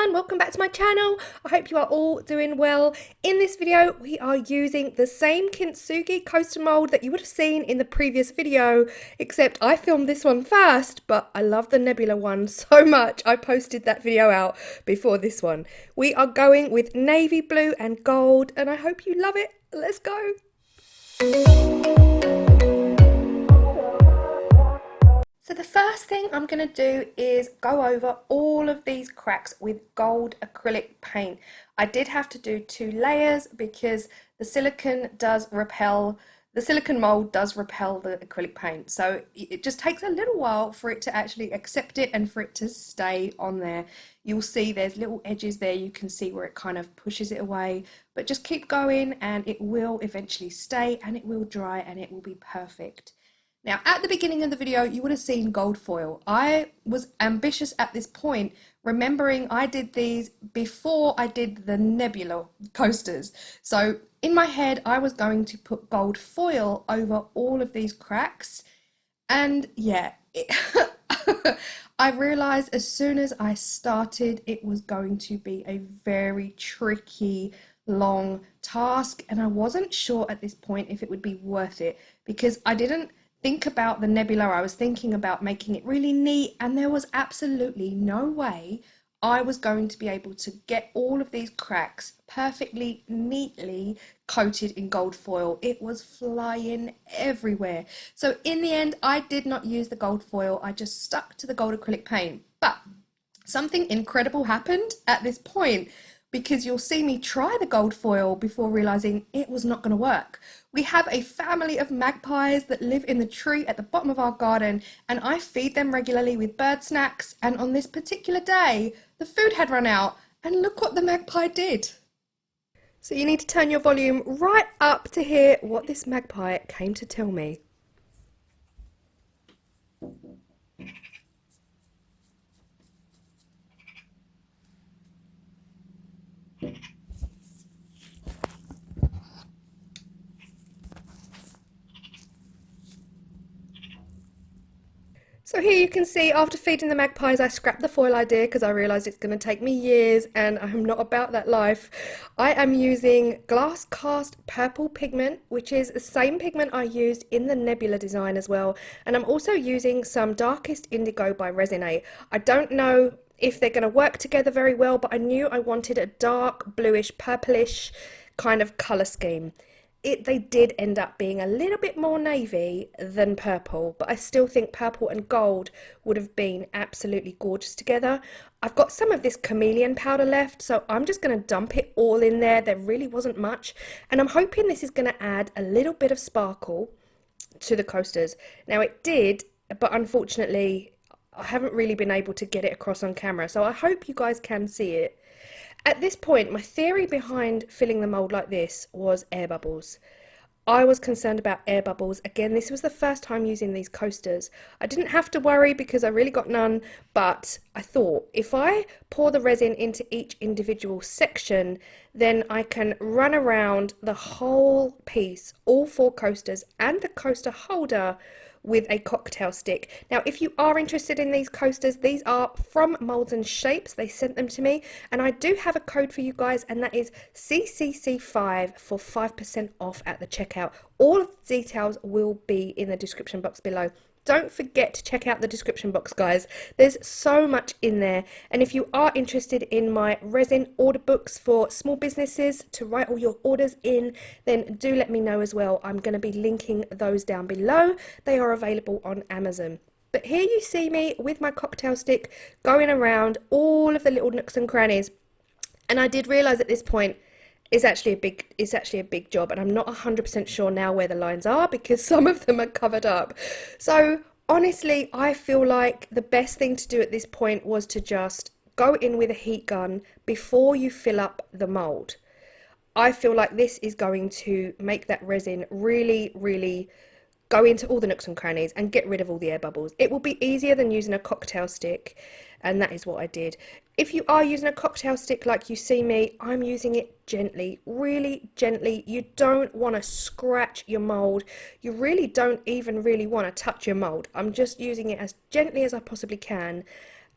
everyone, welcome back to my channel. I hope you are all doing well. In this video we are using the same Kintsugi coaster mold that you would have seen in the previous video, except I filmed this one first, but I love the nebula one so much I posted that video out before this one. We are going with navy blue and gold and I hope you love it. Let's go. So the first thing I'm going to do is go over all of these cracks with gold acrylic paint. I did have to do 2 layers because the silicone mold does repel the acrylic paint. So it just takes a little while for it to actually accept it and for it to stay on there. You'll see there's little edges there, you can see where it kind of pushes it away, but just keep going and it will eventually stay and it will dry and it will be perfect. Now, at the beginning of the video, you would have seen gold foil. I was ambitious at this point, remembering I did these before I did the nebula coasters. So in my head, I was going to put gold foil over all of these cracks. And yeah, I realized as soon as I started, it was going to be a very tricky, long task. And I wasn't sure at this point if it would be worth it because I didn't think about the nebula. I was thinking about making it really neat and there was absolutely no way I was going to be able to get all of these cracks perfectly neatly coated in gold foil. It was flying everywhere. So in the end, I did not use the gold foil. I just stuck to the gold acrylic paint. But something incredible happened at this point, because you'll see me try the gold foil before realizing it was not going to work. We have a family of magpies that live in the tree at the bottom of our garden, and I feed them regularly with bird snacks, and on this particular day the food had run out, and look what the magpie did. So you need to turn your volume right up to hear what this magpie came to tell me. So here you can see after feeding the magpies I scrapped the foil idea because I realised it's going to take me years and I'm not about that life. I am using glass cast purple pigment, which is the same pigment I used in the nebula design as well, and I'm also using some darkest indigo by Resin Order. I don't know if they're going to work together very well, but I knew I wanted a dark bluish purplish kind of colour scheme. They did end up being a little bit more navy than purple, but I still think purple and gold would have been absolutely gorgeous together. I've got some of this Chameleon powder left, so I'm just going to dump it all in there. There really wasn't much, and I'm hoping this is going to add a little bit of sparkle to the coasters. Now it did, but unfortunately I haven't really been able to get it across on camera, so I hope you guys can see it. At this point, my theory behind filling the mould like this was air bubbles. I was concerned about air bubbles. Again, this was the first time using these coasters. I didn't have to worry because I really got none, but I thought if I pour the resin into each individual section, then I can run around the whole piece, all 4 coasters and the coaster holder, with a cocktail stick. Now if you are interested in these coasters, these are from Moulds and Shapes. They sent them to me and I do have a code for you guys, and that is CCC5 for 5% off at the checkout. All of the details will be in the description box below. Don't forget to check out the description box, guys. There's so much in there. And if you are interested in my resin order books for small businesses to write all your orders in, then do let me know as well. I'm going to be linking those down below. They are available on Amazon. But here you see me with my cocktail stick going around all of the little nooks and crannies. And I did realise at this point it's actually a big job, and I'm not 100% sure now where the lines are because some of them are covered up. So honestly, I feel like the best thing to do at this point was to just go in with a heat gun before you fill up the mould. I feel like this is going to make that resin really go into all the nooks and crannies and get rid of all the air bubbles. It will be easier than using a cocktail stick, and that is what I did. If you are using a cocktail stick like you see me, I'm using it gently, really gently. You don't want to scratch your mould. You really don't even really want to touch your mould. I'm just using it as gently as I possibly can.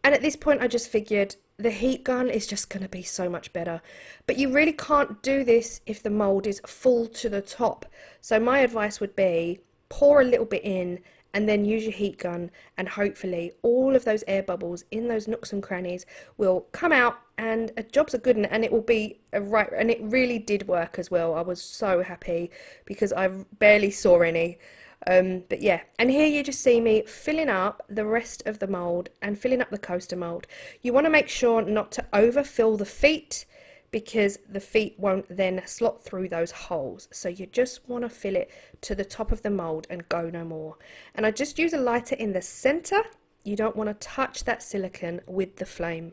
And at this point I just figured the heat gun is just going to be so much better. But you really can't do this if the mould is full to the top. So my advice would be pour a little bit in and then use your heat gun, and hopefully all of those air bubbles in those nooks and crannies will come out and a job's a good one, and it will be a right, and it really did work as well. I was so happy because I barely saw any. But yeah, and here you just see me filling up the rest of the mould and filling up the coaster mould. You want to make sure not to overfill the feet because the feet won't then slot through those holes. So you just want to fill it to the top of the mould and go no more. And I just use a lighter in the centre. You don't want to touch that silicone with the flame.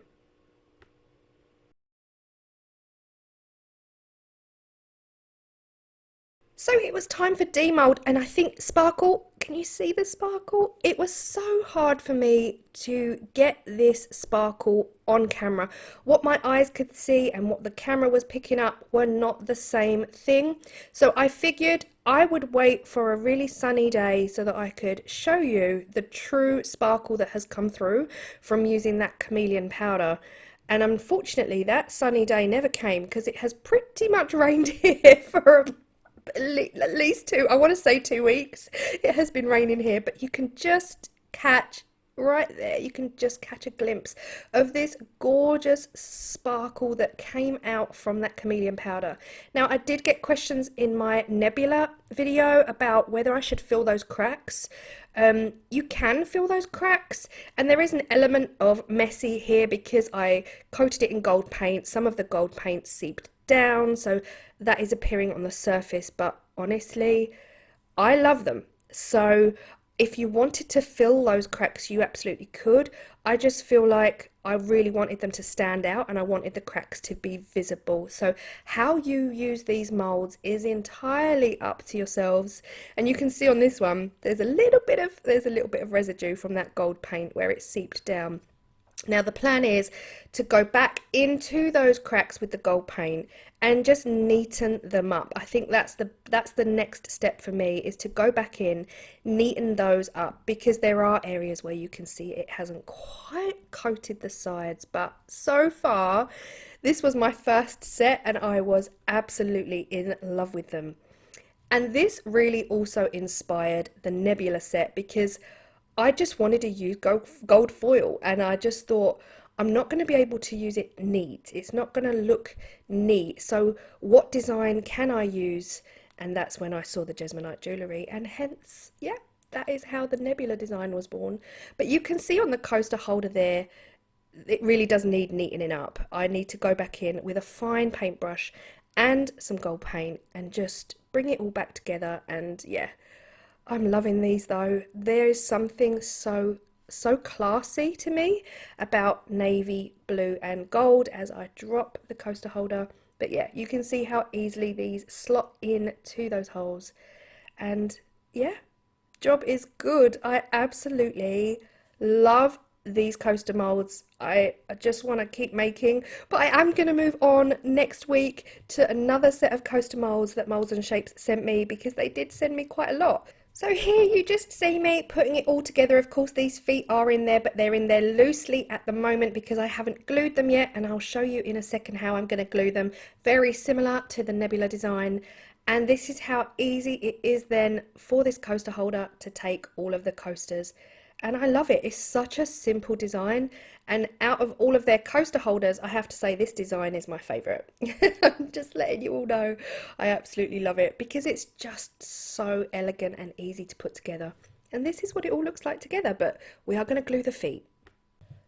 So it was time for demold, and I think sparkle, can you see the sparkle? It was so hard for me to get this sparkle on camera. What my eyes could see and what the camera was picking up were not the same thing. So I figured I would wait for a really sunny day so that I could show you the true sparkle that has come through from using that chameleon powder. And unfortunately, that sunny day never came because it has pretty much rained here for at least I want to say 2 weeks. It has been raining here, but you can just catch right there, you can just catch a glimpse of this gorgeous sparkle that came out from that chameleon powder. Now, I did get questions in my nebula video about whether I should fill those cracks. You can fill those cracks, and there is an element of messy here because I coated it in gold paint. Some of the gold paint seeped down, so that is appearing on the surface, but honestly, I love them. So if you wanted to fill those cracks, you absolutely could. I just feel like I really wanted them to stand out and I wanted the cracks to be visible. So how you use these molds is entirely up to yourselves. And you can see on this one, there's a little bit of residue from that gold paint where it seeped down. Now the plan is to go back into those cracks with the gold paint and just neaten them up. I think that's the next step for me, is to go back in, neaten those up, because there are areas where you can see it hasn't quite coated the sides. But so far, this was my first set and I was absolutely in love with them. And this really also inspired the Nebula set because I just wanted to use gold foil, and I just thought I'm not going to be able to use it neat. It's not going to look neat. So what design can I use? And that's when I saw the Jesmonite jewellery, and hence, yeah, that is how the Nebula design was born. But you can see on the coaster holder there, it really does need neatening up. I need to go back in with a fine paintbrush and some gold paint and just bring it all back together. And yeah, I'm loving these though. There is something so classy to me about navy, blue and gold as I drop the coaster holder. But yeah, you can see how easily these slot in to those holes. And yeah, job is good. I absolutely love these coaster molds. I just want to keep making, but I am going to move on next week to another set of coaster molds that Moulds and Shapes sent me, because they did send me quite a lot. So here you just see me putting it all together. Of course, these feet are in there, but they're in there loosely at the moment because I haven't glued them yet, and I'll show you in a second how I'm going to glue them. Very similar to the Nebula design. And this is how easy it is then for this coaster holder to take all of the coasters. And I love it. It's such a simple design. And out of all of their coaster holders, I have to say this design is my favourite. I'm just letting you all know I absolutely love it because it's just so elegant and easy to put together. And this is what it all looks like together, but we are going to glue the feet.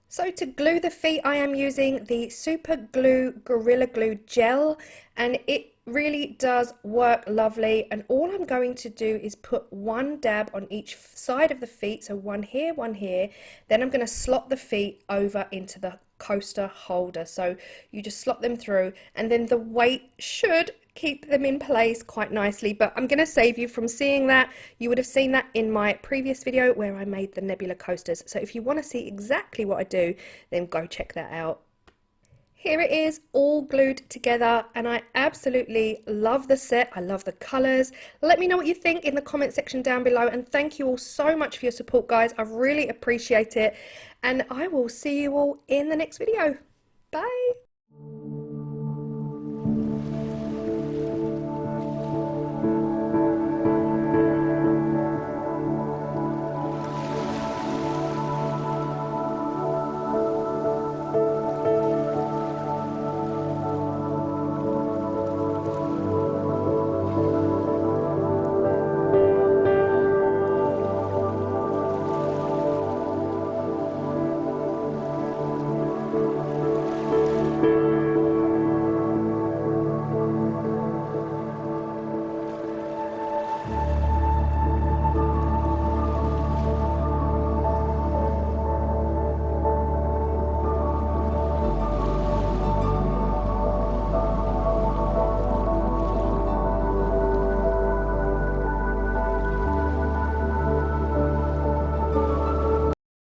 So to glue the feet, I am using the Super Glue Gorilla Glue Gel, and it really does work lovely. And all I'm going to do is put one dab on each side of the feet, so one here, one here. Then I'm going to slot the feet over into the coaster holder, so you just slot them through, and then the weight should keep them in place quite nicely. But I'm going to save you from seeing that. You would have seen that in my previous video where I made the Nebula coasters, so if you want to see exactly what I do, then go check that out. Here it is all glued together, and I absolutely love the set. I love the colours. Let me know what you think in the comment section down below, and thank you all so much for your support, guys. I really appreciate it, and I will see you all in the next video. Bye!